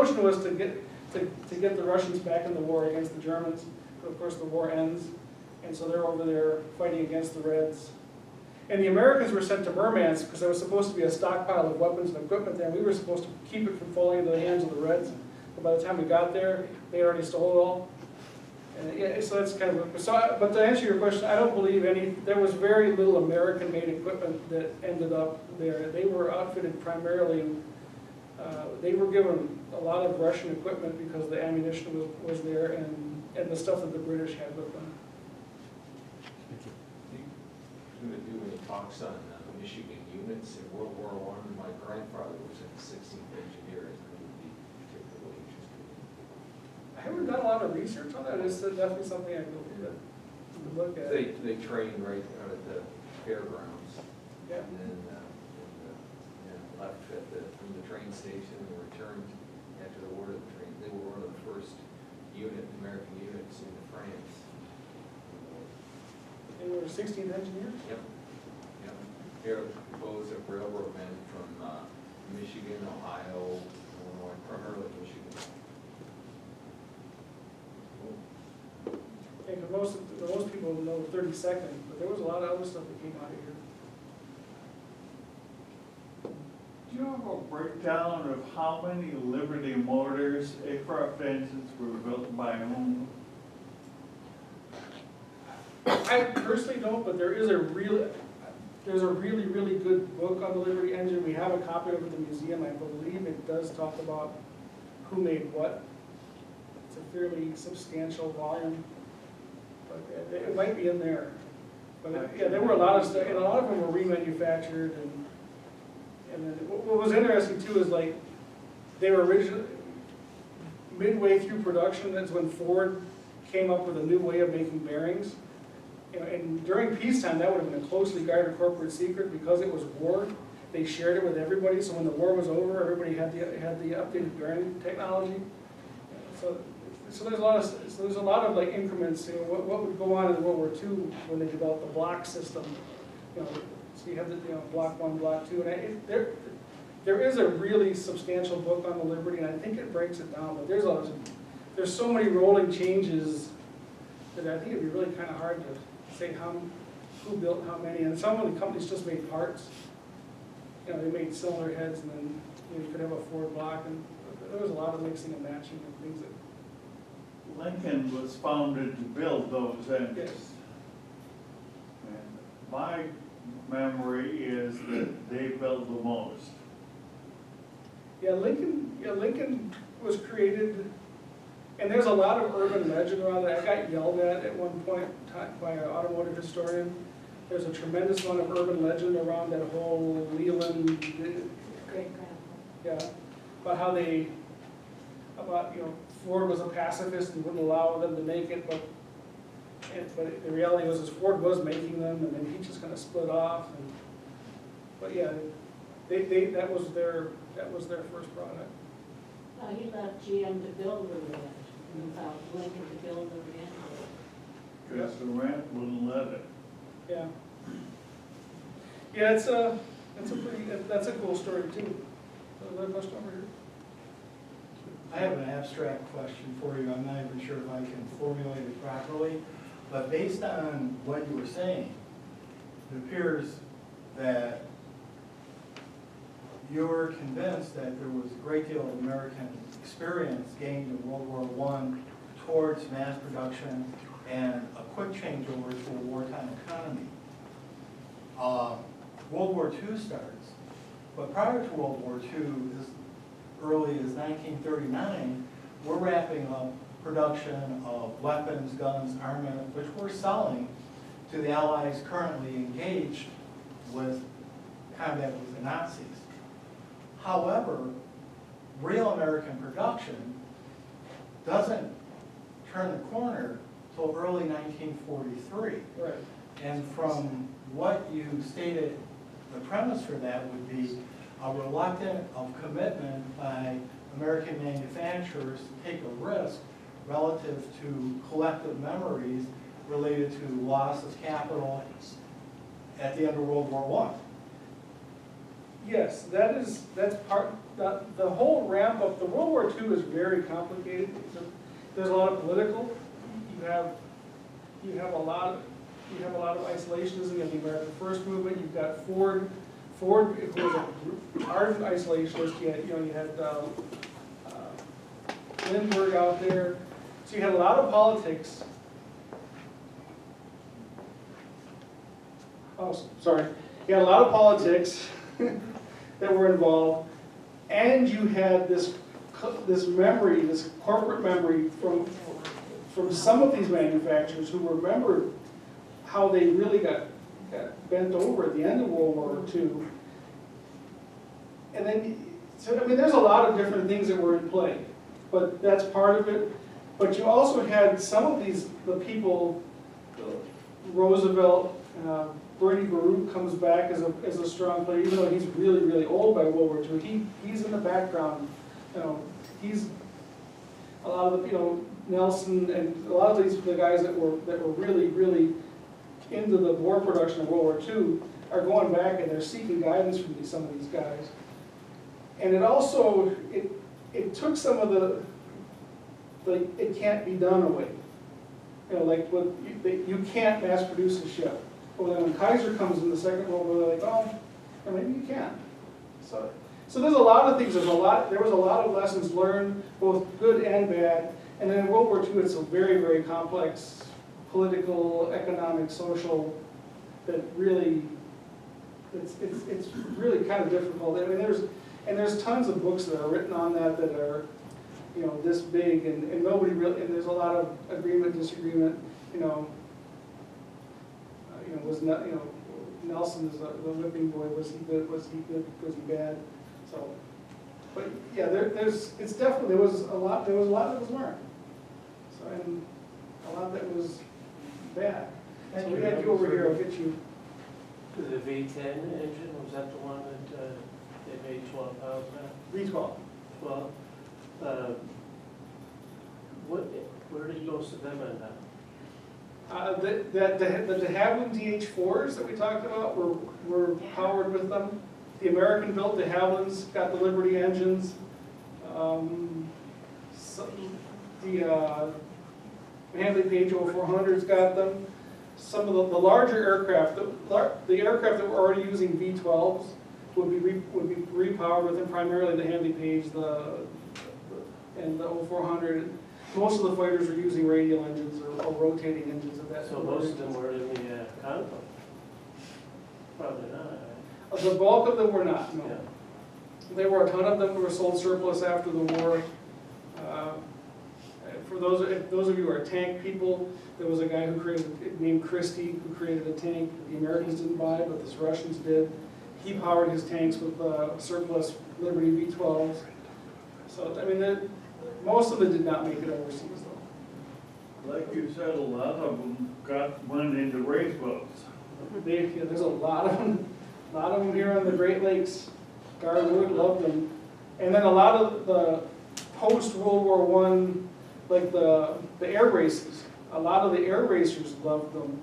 notion was to get the Russians back in the war against the Germans. But of course, the war ends, and so they're over there fighting against the Reds. And the Americans were sent to Murmansk because there was supposed to be a stockpile of weapons and equipment there. We were supposed to keep it from falling into the hands of the Reds. But by the time we got there, they already stole it all. And yeah, so that's kind of. But to answer your question, I don't believe there was very little American-made equipment that ended up there. They were outfitted primarily. They were given a lot of Russian equipment because the ammunition was there and the stuff that the British had with them. Going to do any talks on Michigan units in World War I? My grandfather was in the 16th Engineer, and I would be particularly interested. I haven't done a lot of research on that. It's definitely something I could look at. They train right out at the fairgrounds. Yeah. And then left from the train station and returned after the war to the train. They were one of the first American units into France. They were 16th Engineers? Yep. Yep. They're composed of railroad men from Michigan, Ohio, Illinois, primarily Michigan. Yeah, because most people know 32nd, but there was a lot of other stuff that came out of here. Do you have a breakdown of how many Liberty Motors aircraft engines were built by whom? I personally don't, but there's a really, really good book on the Liberty engine. We have a copy of it at the museum. I believe it does talk about who made what. It's a fairly substantial volume, but it might be in there. But yeah, there were a lot of stuff, and a lot of them were remanufactured. And then what was interesting too is like they were originally midway through production. That's when Ford came up with a new way of making bearings. And during peacetime, that would have been a closely guarded corporate secret because it was war. They shared it with everybody, so when the war was over, everybody had the updated bearing technology. So there's a lot of like increments. You know, what would go on in World War II when they developed the block system. You know, so you have the block 1, block 2, and there is a really substantial book on the Liberty, and I think it breaks it down. But there's so many rolling changes that I think it'd be really kind of hard to say who built how many, and some of the companies just made parts. You know, they made cylinder heads, and then you could have a Ford block, and there was a lot of mixing and matching and things that. Lincoln was founded to build those engines. Yes. And my memory is that they built the most. Yeah, Lincoln was created. And there's a lot of urban legend around that. I got yelled at one point by an automotive historian. There's a tremendous amount of urban legend around that whole Leland, yeah, about how Ford was a pacifist and wouldn't allow them to make it, but the reality was Ford was making them, and then he just kind of split off. But yeah, that was their first product. He left GM to build the ranch without Lincoln to build the ranch. Because the ranch wouldn't let it. Yeah. Yeah, that's a cool story too. Another question over here. I have an abstract question for you. I'm not even sure if I can formulate it properly, but based on what you were saying, it appears that you're convinced that there was a great deal of American experience gained in World War I towards mass production and a quick changeover to a wartime economy. World War II starts, but prior to World War II, as early as 1939, we're wrapping up production of weapons, guns, armament, which we're selling to the Allies currently engaged with combat with the Nazis. However, real American production doesn't turn the corner till early 1943. Right. And from what you stated, the premise for that would be a reluctance of commitment by American manufacturers to take a risk relative to collective memories related to loss of capital at the end of World War I. Yes, that's part, the whole ramp up, the World War II is very complicated. There's a lot of political, you have a lot of isolationism. You have the American First Movement, you've got Ford was a ardent isolationist. You had Lindbergh out there, so you had a lot of politics. Oh, sorry, you had a lot of politics that were involved, and you had this memory, this corporate memory from some of these manufacturers who remembered how they really got bent over at the end of World War II. And then, so I mean, there's a lot of different things that were in play, but that's part of it. But you also had some of the people, Roosevelt, Bernie Baruch comes back as a strong player, even though he's really, really old by World War II. He's in the background, he's a lot of the, Nelson and a lot of the guys that were really, really into the war production of World War II are going back and they're seeking guidance from some of these guys. And it also, it took some of the it can't be done away. Like you can't mass produce a ship. But then when Kaiser comes in the Second World War, they're like, oh, maybe you can. So there's a lot of things, there was a lot of lessons learned, both good and bad. And then in World War II, it's a very, very complex political, economic, social, that really, it's really kind of difficult. I mean, there's tons of books that are written on that are, this big, and nobody really, and there's a lot of agreement, disagreement, was not, Nelson is the whipping boy, was he good, was he bad? So, but yeah, it's definitely, there was a lot that was learned. So, and a lot that was bad. So we had you over here, I'll get you. The V10 engine, was that the one that they made 12,000 out? V12. 12. Where did most of them end up? The de Havilland DH4s that we talked about were powered with them. The American-built de Havillands got the Liberty engines. The Handley Page 0400s got them. Some of the larger aircraft, the aircraft that were already using V12s would be repowered with them, primarily the Handley Page, and the 0400. Most of the fighters were using radial engines or rotating engines of that. So most of them were in the conflict? Probably not, right? The bulk of them were not, no. Yeah. There were a ton of them that were sold surplus after the war. For those of you who are tank people, there was a guy named Christie who created a tank that the Americans didn't buy, but the Russians did. He powered his tanks with surplus Liberty V12s. So, I mean, most of it did not make it overseas, though. Like you said, a lot of them went into race boats. There's a lot of them here on the Great Lakes. Garwood loved them. And then a lot of the post-World War I, like the air races, a lot of the air racers loved them.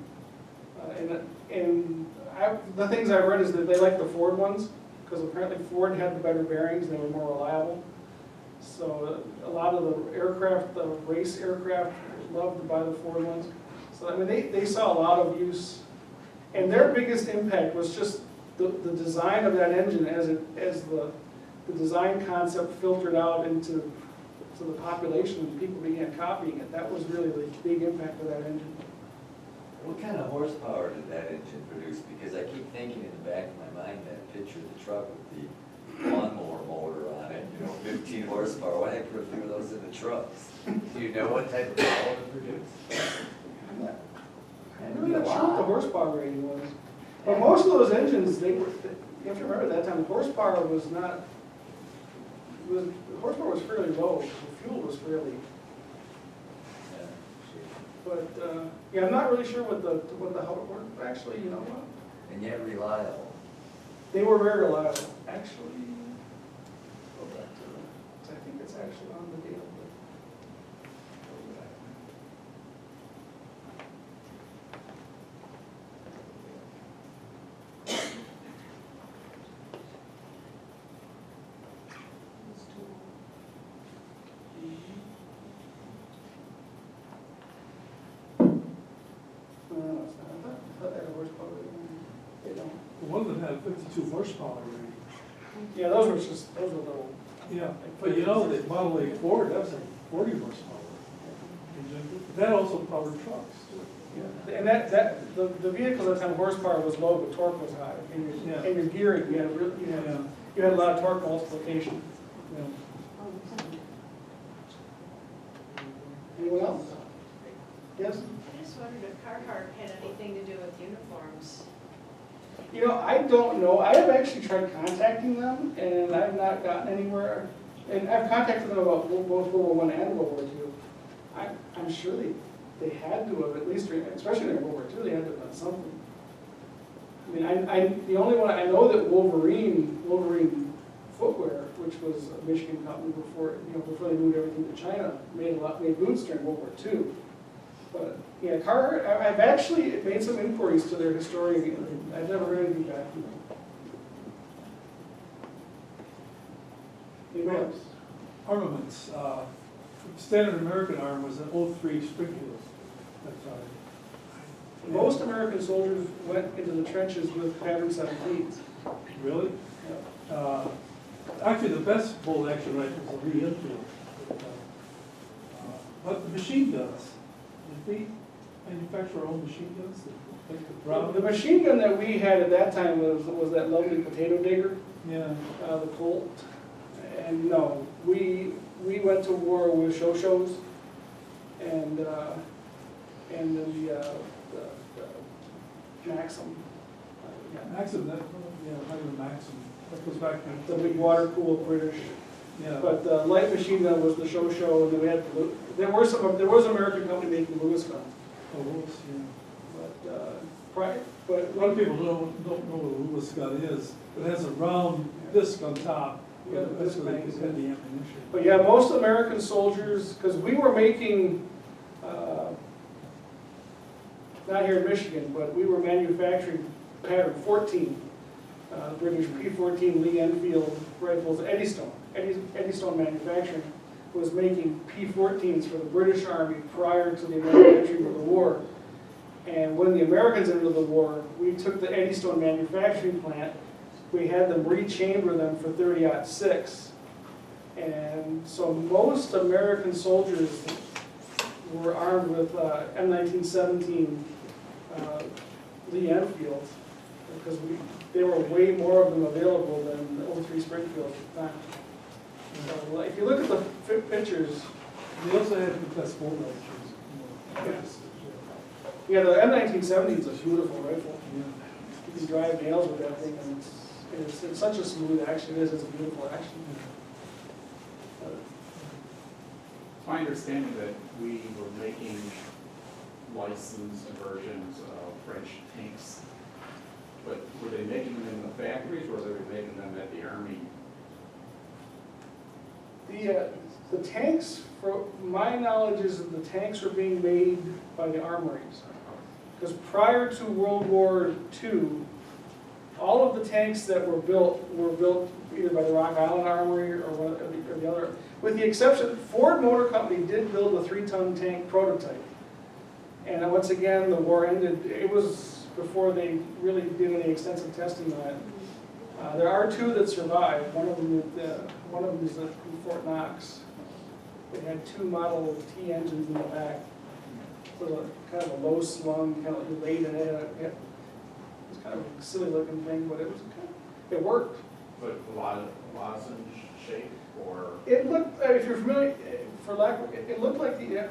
The things I've read is that they like the Ford ones, because apparently Ford had the better bearings and they were more reliable. So a lot of the aircraft, the race aircraft, loved to buy the Ford ones. So I mean, they saw a lot of use. And their biggest impact was just the design of that engine as the design concept filtered out into the population and people began copying it. That was really the big impact of that engine. What kind of horsepower did that engine produce? Because I keep thinking in the back of my mind that picture of the truck with the lawnmower motor on it, 15 horsepower. Why did they put a few of those in the trucks? Do you know what type of power it produced? I'm really not sure what the horsepower rating was. But most of those engines, you have to remember at that time, the horsepower was fairly low. The fuel was fairly. But yeah, I'm not really sure what how it worked. Actually, you know what? And yet reliable. They were very reliable. Actually, go back to I think it's actually on the deal. had 52 horsepower rating. Yeah, those were little. Yeah, but you know, the Model 8 Ford, that's a 40 horsepower engine. That also powered trucks too. Yeah. And the vehicles at that time, horsepower was low, but torque was high. And Yeah. your gearing, Yeah. you had a lot of torque multiplication. Yeah. Anyone else? Yes? I just wondered if Carhartt had anything to do with uniforms. You know, I don't know. I have actually tried contacting them, and I've not gotten anywhere. And I've contacted them about both World War I and World War II. I'm sure they had to have, at least, especially in World War II, they had to have done something. I mean, the only one, I know that Wolverine Footwear, which was a Michigan company before they moved everything to China, made boots during World War II. But, yeah, Carhartt, I've actually made some inquiries to their historian, and I've never heard anything back from them. Anybody else? Armaments, standard American arm was an 03 Springfield. That's right. Most American soldiers went into the trenches with pattern 17s. Really? Yeah. Actually, the best bolt action rifle was a Lee Enfield. But the machine guns, did we manufacture our own machine guns? The machine gun that we had at that time was that lovely potato digger, Yeah. the Colt. And no, we went to war with shows and then the Maxim. Maxim, Maxim, that goes back to. The big water-cooled British. Yeah. But the light machine gun was the show, and then we had there was an American company making Lewis guns. Oh, Lewis, yeah. But A lot of people don't know what a Lewis gun is. It has a round disc on top. Yeah, That's disc where they bank is had in. the ammunition. But yeah, most American soldiers, because we were making, not here in Michigan, but we were manufacturing pattern 14, British P-14 Lee Enfield rifles. Eddystone Manufacturing was making P-14s for the British Army prior to the American entry into the war. And when the Americans entered the war, we took the Eddystone manufacturing plant, we had them rechamber them for 30-06. And so most American soldiers were armed with M1917 Lee Enfields, because there were way more of them available than the 03 Springfield at the time. So if you look at the pictures, They also had the best bolt actions. yeah, the M1970 is a beautiful rifle. Yeah. You can drive nails with that thing, and it's such a smooth action. It's a beautiful action. It's my understanding that we were making licensed versions of French tanks, but were they making them in the factories, or were they making them at the Army? The tanks, for my knowledge, is that the tanks were being made by the armories. Because prior to World War II, all of the tanks that were built either by the Rock Island Armory or the other, with the exception, Ford Motor Company did build a 3-ton tank prototype. And once again, the war ended. It was before they really did any extensive testing on it. There are 2 that survived. One of them is in Fort Knox. They had 2 Model T engines in the back. It was kind of a low slung, kind of like laid in it. It was kind of a silly looking thing, but it worked. But a lozenge shape, or? It looked, if you're familiar, it looked like the,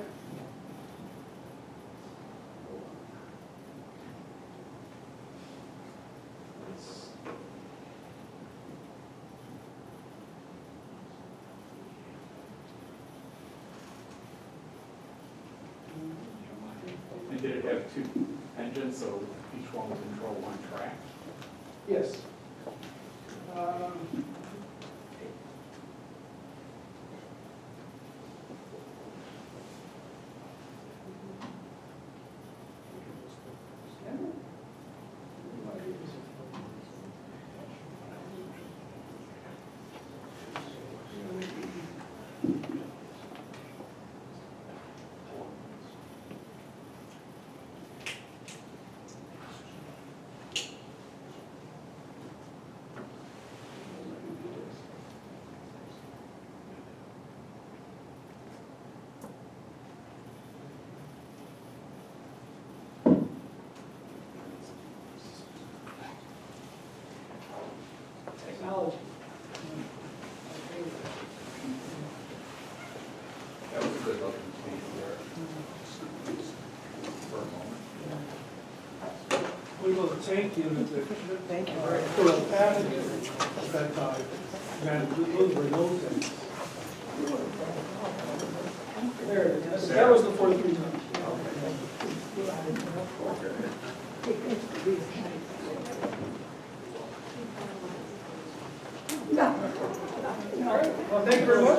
And did it have 2 engines, so each one would control 1 track? yes. know, the tank unit that. Thank you. For the passengers that time, man, those were no tanks. There it is. That was the 43 ton. All right, well, thank you very much.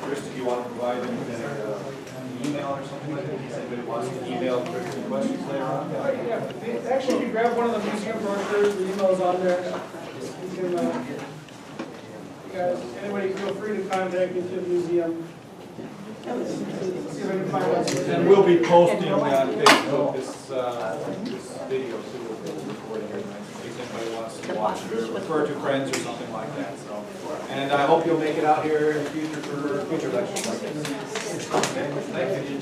Chris, do you want to provide an email or something like that? If anybody wants to email Chris any questions later on? Yeah, actually, if you grab one of the museum brochures, the email's on there. You can, you guys, anybody feel free to contact me to the museum. See if I can find out. And we'll be posting on Facebook this video, so we'll be recording it. In case anybody wants to watch it or refer to friends or something like that, so. And I hope you'll make it out here in the future for future lectures like this. Okay, thank you.